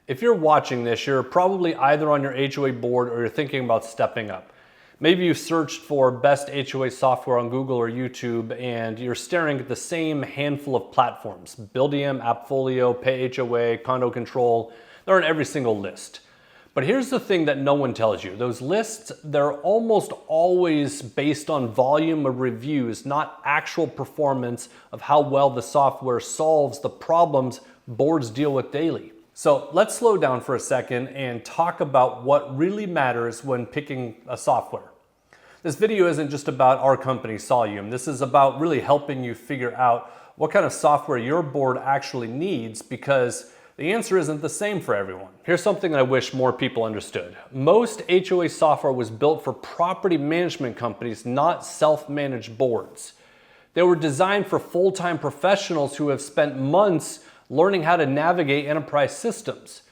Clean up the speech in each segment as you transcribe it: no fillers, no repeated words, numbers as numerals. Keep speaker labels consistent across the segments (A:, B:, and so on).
A: If you're watching this, you're probably either on your HOA board or you're thinking about stepping up. Maybe you've searched for best HOA software on Google or YouTube and you're staring at the same handful of platforms: Buildium, Appfolio, Pay HOA, Condo Control. They're on every single list. But here's the thing that no one tells you. Those lists, they're almost always based on volume of reviews, not actual performance of how well the software solves the problems boards deal with daily. So let's slow down for a second and talk about what really matters when picking a software. This video isn't just about our company, Solium. This is about really helping you figure out what kind of software your board actually needs, because the answer isn't the same for everyone. Here's something I wish more people understood. Most HOA software was built for property management companies, not self-managed boards. They were designed for full-time professionals who have spent months learning how to navigate enterprise systems.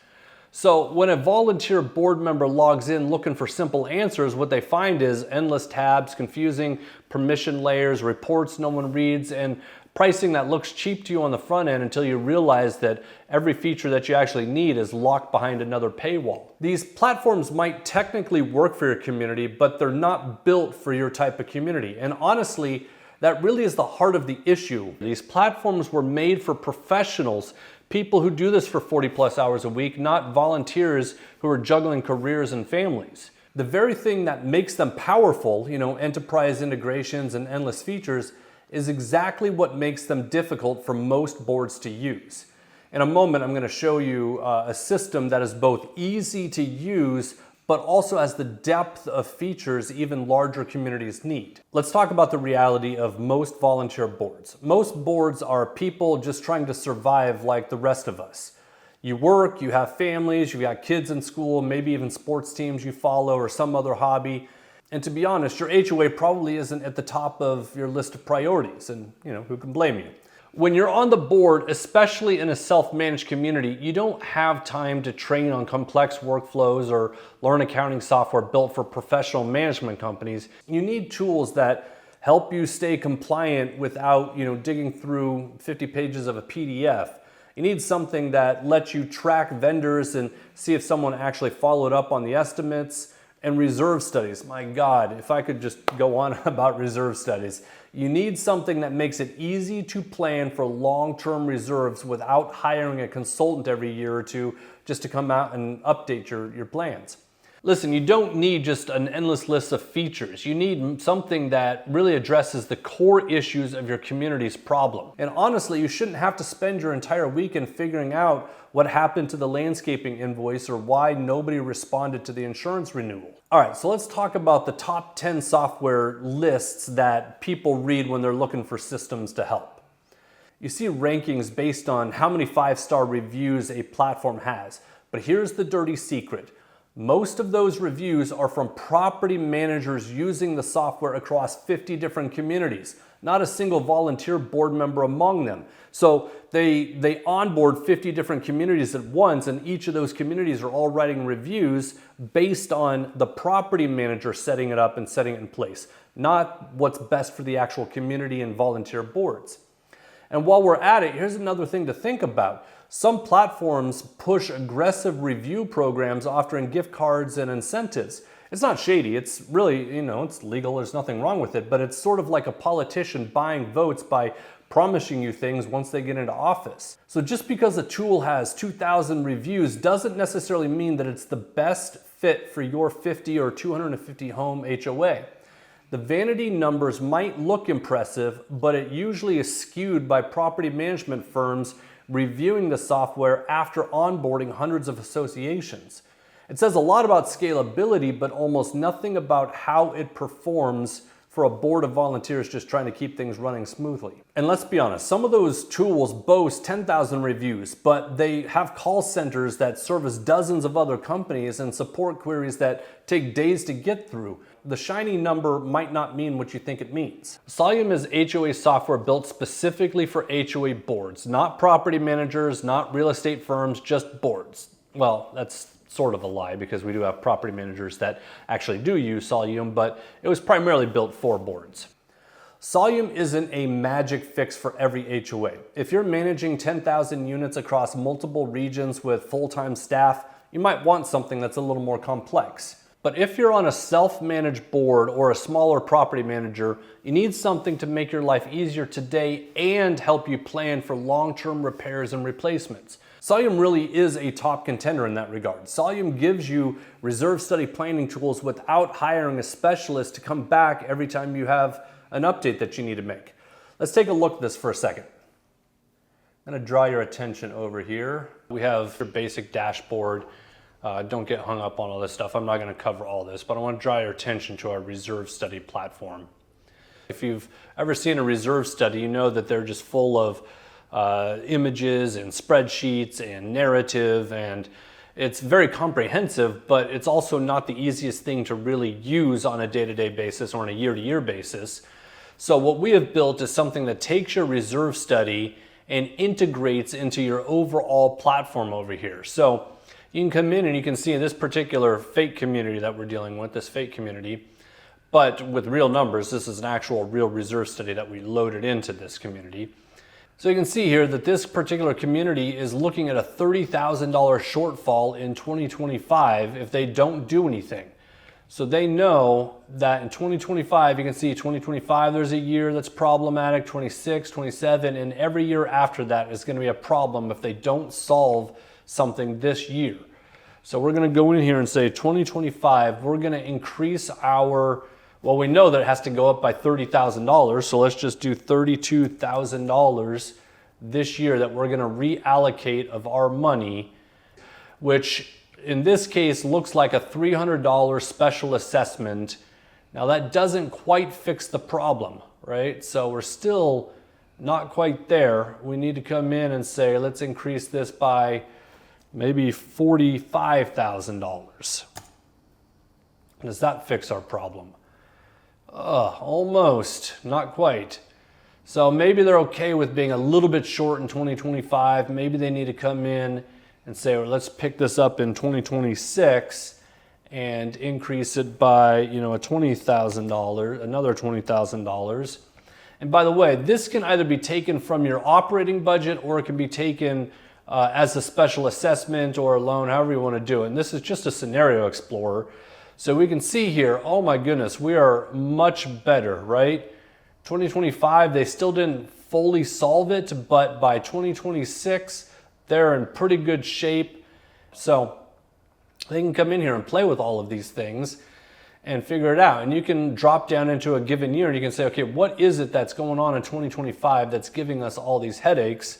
A: So when a volunteer board member logs in looking for simple answers, what they find is endless tabs, confusing permission layers, reports no one reads, and pricing that looks cheap to you on the front end until you realize that every feature that you actually need is locked behind another paywall. These platforms might technically work for your community, but they're not built for your type of community. And honestly, that really is the heart of the issue. These platforms were made for professionals, people who do this for 40+ hours a week, not volunteers who are juggling careers and families. The very thing that makes them powerful, enterprise integrations and endless features, is exactly what makes them difficult for most boards to use. In a moment, I'm going to show you a system that is both easy to use, but also has the depth of features even larger communities need. Let's talk about the reality of most volunteer boards. Most boards are people just trying to survive like the rest of us. You work, you have families, you've got kids in school, maybe even sports teams you follow or some other hobby. And to be honest, your HOA probably isn't at the top of your list of priorities, and who can blame you? When you're on the board, especially in a self-managed community, you don't have time to train on complex workflows or learn accounting software built for professional management companies. You need tools that help you stay compliant without, digging through 50 pages of a PDF. You need something that lets you track vendors and see if someone actually followed up on the estimates. And reserve studies. My God, if I could just go on about reserve studies. You need something that makes it easy to plan for long-term reserves without hiring a consultant every year or two just to come out and update your plans. Listen, you don't need just an endless list of features. You need something that really addresses the core issues of your community's problem. And honestly, you shouldn't have to spend your entire weekend figuring out what happened to the landscaping invoice or why nobody responded to the insurance renewal. All right, so let's talk about the top 10 software lists that people read when they're looking for systems to help. You see rankings based on how many 5-star reviews a platform has. But here's the dirty secret. Most of those reviews are from property managers using the software across 50 different communities, not a single volunteer board member among them. So they onboard 50 different communities at once, and each of those communities are all writing reviews based on the property manager setting it up and setting it in place, not what's best for the actual community and volunteer boards. And while we're at it, here's another thing to think about. Some platforms push aggressive review programs offering gift cards and incentives. It's not shady, it's really, it's legal, there's nothing wrong with it, but it's sort of like a politician buying votes by promising you things once they get into office. So just because a tool has 2,000 reviews doesn't necessarily mean that it's the best fit for your 50 or 250 home HOA. The vanity numbers might look impressive, but it usually is skewed by property management firms reviewing the software after onboarding hundreds of associations. It says a lot about scalability, but almost nothing about how it performs for a board of volunteers just trying to keep things running smoothly. And let's be honest, some of those tools boast 10,000 reviews, but they have call centers that service dozens of other companies and support queries that take days to get through. The shiny number might not mean what you think it means. Solium is HOA software built specifically for HOA boards, not property managers, not real estate firms, just boards. Well, that's sort of a lie because we do have property managers that actually do use Solium, but it was primarily built for boards. Solium isn't a magic fix for every HOA. If you're managing 10,000 units across multiple regions with full-time staff, you might want something that's a little more complex. But if you're on a self-managed board or a smaller property manager, you need something to make your life easier today and help you plan for long-term repairs and replacements. Solium really is a top contender in that regard. Solium gives you reserve study planning tools without hiring a specialist to come back every time you have an update that you need to make. Let's take a look at this for a second. I'm going to draw your attention over here. We have your basic dashboard. Don't get hung up on all this stuff. I'm not going to cover all this, but I want to draw your attention to our reserve study platform. If you've ever seen a reserve study, you know that they're just full of images and spreadsheets and narrative, and it's very comprehensive, but it's also not the easiest thing to really use on a day-to-day basis or on a year-to-year basis. So what we have built is something that takes your reserve study and integrates into your overall platform over here. So you can come in and you can see in this particular fake community that we're dealing with, this fake community, but with real numbers, this is an actual real reserve study that we loaded into this community. So you can see here that this particular community is looking at a $30,000 shortfall in 2025 if they don't do anything. So they know that in 2025, you can see 2025, there's a year that's problematic, 26, 27, and every year after that is going to be a problem if they don't solve something this year. So we're going to go in here and say 2025, we're going to increase our, well, we know that it has to go up by $30,000. So let's just do $32,000 this year that we're going to reallocate of our money, which in this case looks like a $300 special assessment. Now that doesn't quite fix the problem, right? So we're still not quite there. We need to come in and say, let's increase this by maybe $45,000. Does that fix our problem? Almost, not quite. So maybe they're okay with being a little bit short in 2025. Maybe they need to come in and say, well, let's pick this up in 2026 and increase it by, a $20,000, another $20,000. And by the way, this can either be taken from your operating budget or it can be taken as a special assessment or a loan, however you want to do it. And this is just a scenario explorer. So we can see here, oh my goodness, we are much better, right? 2025, they still didn't fully solve it, but by 2026, they're in pretty good shape. So they can come in here and play with all of these things and figure it out. And you can drop down into a given year and you can say, okay, what is it that's going on in 2025 that's giving us all these headaches?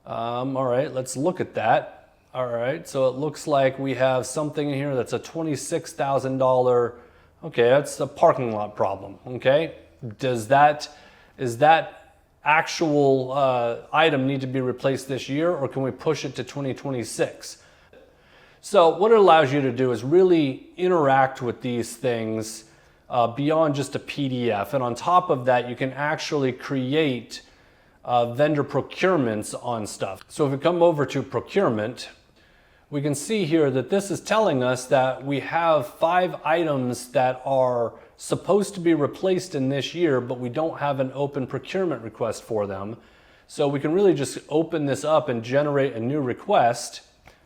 A: All right, let's look at that. All right, so it looks like we have something in here that's a $26,000. Okay, that's a parking lot problem, okay? Is that actual item need to be replaced this year, or can we push it to 2026? So what it allows you to do is really interact with these things beyond just a PDF. And on top of that, you can actually create vendor procurements on stuff. So if we come over to procurement, we can see here that this is telling us that we have 5 items that are supposed to be replaced in this year, but we don't have an open procurement request for them. So we can really just open this up and generate a new request.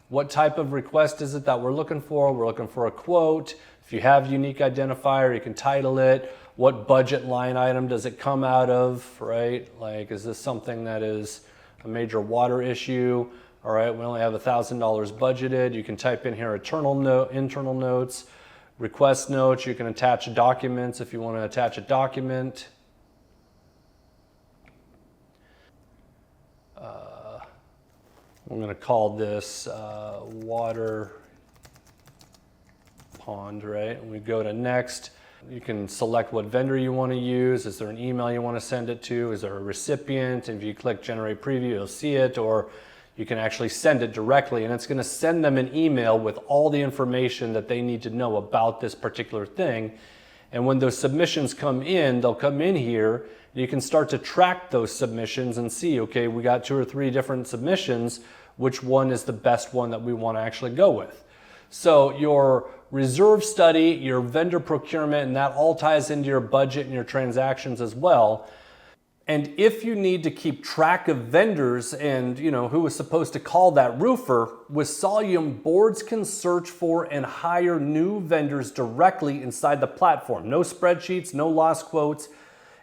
A: What type of request is it that we're looking for? We're looking for a quote. If you have unique identifier, you can title it. What budget line item does it come out of, right? Like, is this something that is a major water issue? All right, we only have $1,000 budgeted. You can type in here internal notes, request notes. You can attach documents if you want to attach a document. I'm going to call this water pond, right? And we go to next. You can select what vendor you want to use. Is there an email you want to send it to? Is there a recipient? If you click generate preview, you'll see it, or you can actually send it directly, and it's going to send them an email with all the information that they need to know about this particular thing. And when those submissions come in, they'll come in here, and you can start to track those submissions and see, okay, we got 2 or 3 different submissions. Which one is the best one that we want to actually go with? So your reserve study, your vendor procurement, and that all ties into your budget and your transactions as well. And if you need to keep track of vendors and who is supposed to call that roofer, with Solium, boards can search for and hire new vendors directly inside the platform. No spreadsheets, no lost quotes.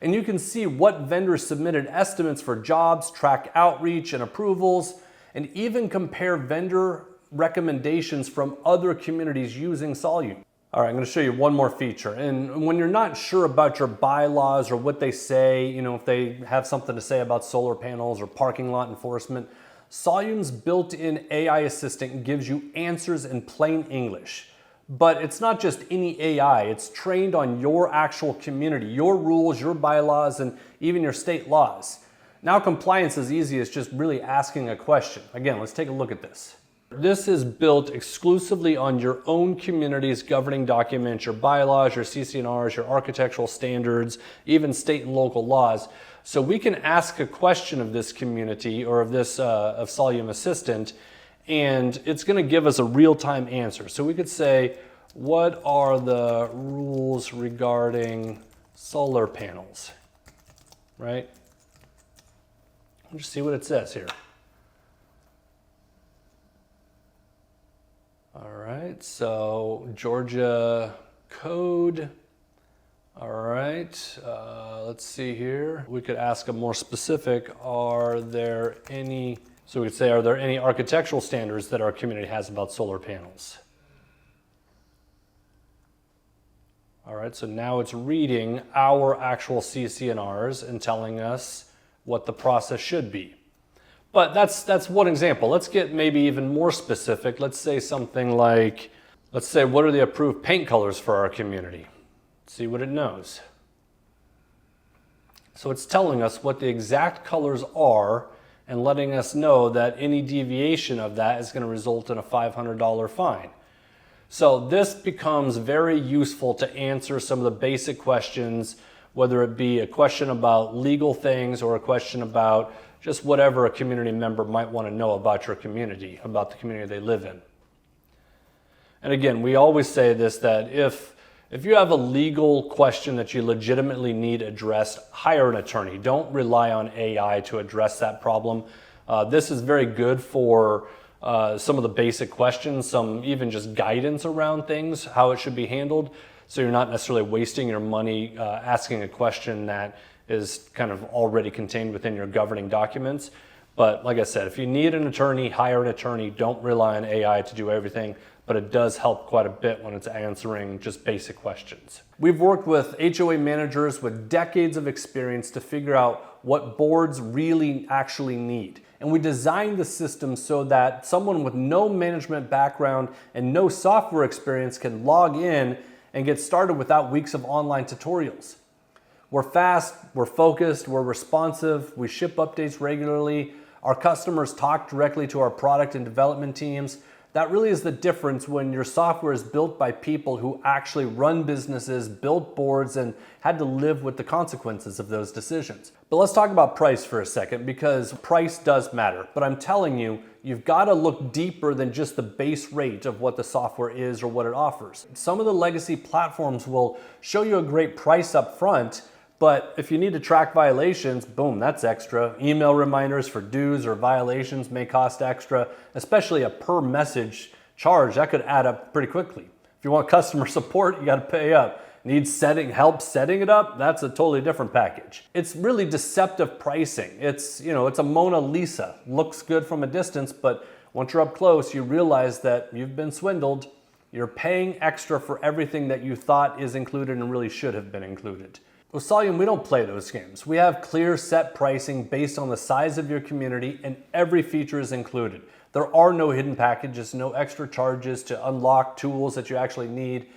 A: And you can see what vendors submitted estimates for jobs, track outreach and approvals, and even compare vendor recommendations from other communities using Solium. All right, I'm going to show you one more feature. And when you're not sure about your bylaws or what they say, if they have something to say about solar panels or parking lot enforcement, Solium's built-in AI assistant gives you answers in plain English. But it's not just any AI, it's trained on your actual community, your rules, your bylaws, and even your state laws. Now compliance is easy as just really asking a question. Again, let's take a look at this. This is built exclusively on your own community's governing documents, your bylaws, your CC&Rs, your architectural standards, even state and local laws. So we can ask a question of this community or of this of Solium Assistant, and it's going to give us a real-time answer. So we could say, what are the rules regarding solar panels, right? Let's just see what it says here. All right, so Georgia code. All right, let's see here. We could ask a more specific, are there any architectural standards that our community has about solar panels? All right, so now it's reading our actual CC&Rs and telling us what the process should be. But that's one example. Let's get maybe even more specific. Let's say something like, what are the approved paint colors for our community? See what it knows. So it's telling us what the exact colors are and letting us know that any deviation of that is going to result in a $500 fine. So this becomes very useful to answer some of the basic questions, whether it be a question about legal things or a question about just whatever a community member might want to know about your community, about the community they live in. And again, we always say this, that if you have a legal question that you legitimately need addressed, hire an attorney. Don't rely on AI to address that problem. This is very good for some of the basic questions, some even just guidance around things, how it should be handled. So you're not necessarily wasting your money asking a question that is kind of already contained within your governing documents. But like I said, if you need an attorney, hire an attorney. Don't rely on AI to do everything, but it does help quite a bit when it's answering just basic questions. We've worked with HOA managers with decades of experience to figure out what boards really actually need. And we designed the system so that someone with no management background and no software experience can log in and get started without weeks of online tutorials. We're fast, we're focused, we're responsive, we ship updates regularly, our customers talk directly to our product and development teams. That really is the difference when your software is built by people who actually run businesses, built boards, and had to live with the consequences of those decisions. But let's talk about price for a second, because price does matter. But I'm telling you, you've got to look deeper than just the base rate of what the software is or what it offers. Some of the legacy platforms will show you a great price up front, but if you need to track violations, boom, that's extra. Email reminders for dues or violations may cost extra, especially a per message charge. That could add up pretty quickly. If you want customer support, you got to pay up. Need help setting it up? That's a totally different package. It's really deceptive pricing. It's a Mona Lisa. Looks good from a distance, but once you're up close, you realize that you've been swindled. You're paying extra for everything that you thought is included and really should have been included. With Solium, we don't play those games. We have clear set pricing based on the size of your community, and every feature is included. There are no hidden packages, no extra charges to unlock tools that you actually need.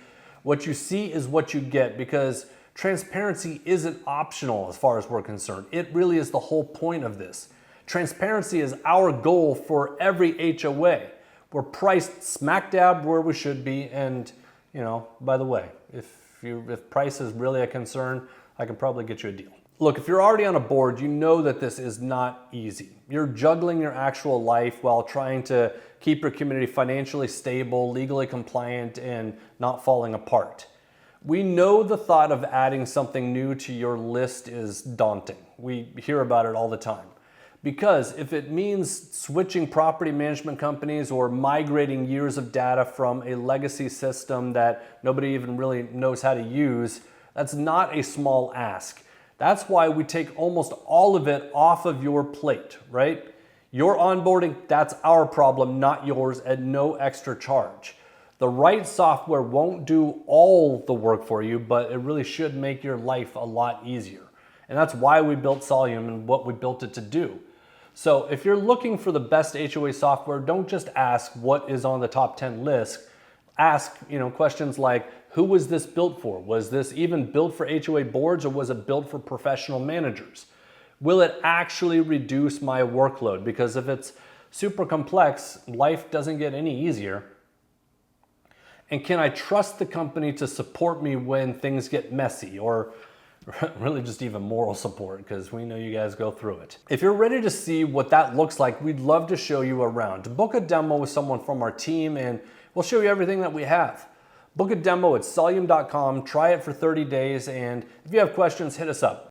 A: What you see is what you get, because transparency isn't optional as far as we're concerned. It really is the whole point of this. Transparency is our goal for every HOA. We're priced smack dab where we should be, and by the way, if price is really a concern, I can probably get you a deal. Look, if you're already on a board, you know that this is not easy. You're juggling your actual life while trying to keep your community financially stable, legally compliant, and not falling apart. We know the thought of adding something new to your list is daunting. We hear about it all the time. Because if it means switching property management companies or migrating years of data from a legacy system that nobody even really knows how to use, that's not a small ask. That's why we take almost all of it off of your plate, right? Your onboarding, that's our problem, not yours, at no extra charge. The right software won't do all the work for you, but it really should make your life a lot easier. And that's why we built Solium and what we built it to do. So if you're looking for the best HOA software, don't just ask what is on the top 10 list. Ask, questions like, who was this built for? Was this even built for HOA boards, or was it built for professional managers? Will it actually reduce my workload? Because if it's super complex, life doesn't get any easier. And can I trust the company to support me when things get messy, or really just even moral support, because we know you guys go through it. If you're ready to see what that looks like, we'd love to show you around. Book a demo with someone from our team and we'll show you everything that we have. Book a demo at solium.com, try it for 30 days, and if you have questions, hit us up.